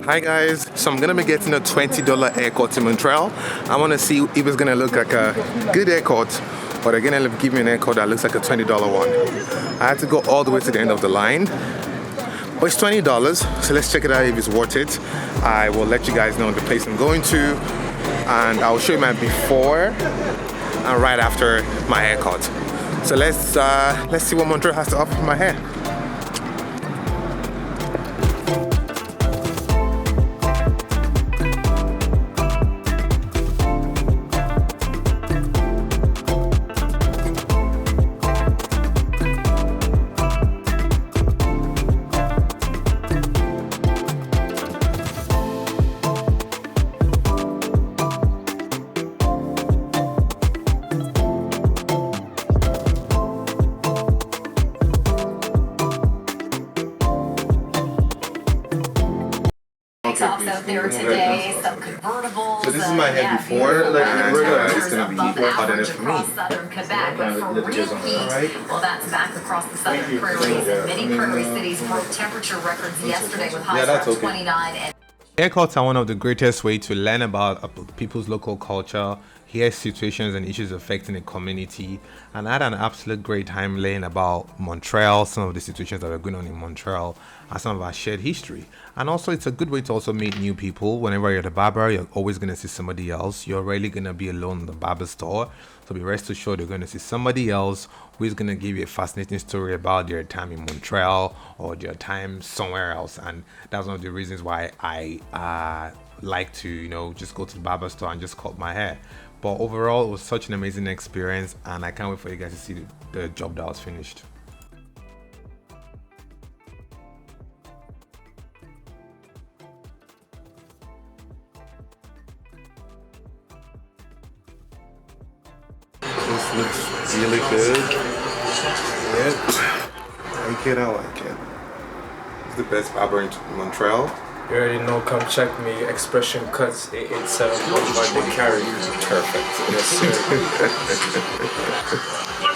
Hi guys, so I'm gonna be getting a $20 haircut in Montreal. I wanna see if it's gonna look like a good haircut or they're gonna give me an haircut that looks like a $20 one. I had to go all the way to the end of the line, but it's $20, so let's check it out if it's worth it. I will let you guys know the place I'm going to, and I'll show you my before and right after my haircut. So let's see what Montreal has to offer for my hair. Out there today, some convertibles. So this is my head before, like it's gonna be hot enough for me. Across southern Quebec, but for real heat, well, that's back across the southern prairies. And many prairie cities broke temperature records yesterday with highs of 29 and Haircuts are one of the greatest ways to learn about people's local culture, hear situations and issues affecting the community, and I had an absolute great time learning about Montreal, some of the situations that were going on in Montreal, and some of our shared history. And also, it's a good way to also meet new people. Whenever you're at the barber, you're always going to see somebody else. You're rarely going to be alone in the barber store. So be rest assured you're going to see somebody else who is going to give you a fascinating story about their time in Montreal or their time somewhere else. And that's one of the reasons why I like to, just go to the barber store and just cut my hair. But overall, it was such an amazing experience, and I can't wait for you guys to see the job that was finished. This looks really good. Yep. I like it. It's the best barber in Montreal. You already know, come check me. Expression Cuts, it's by the carry. Perfect. Yes, sir.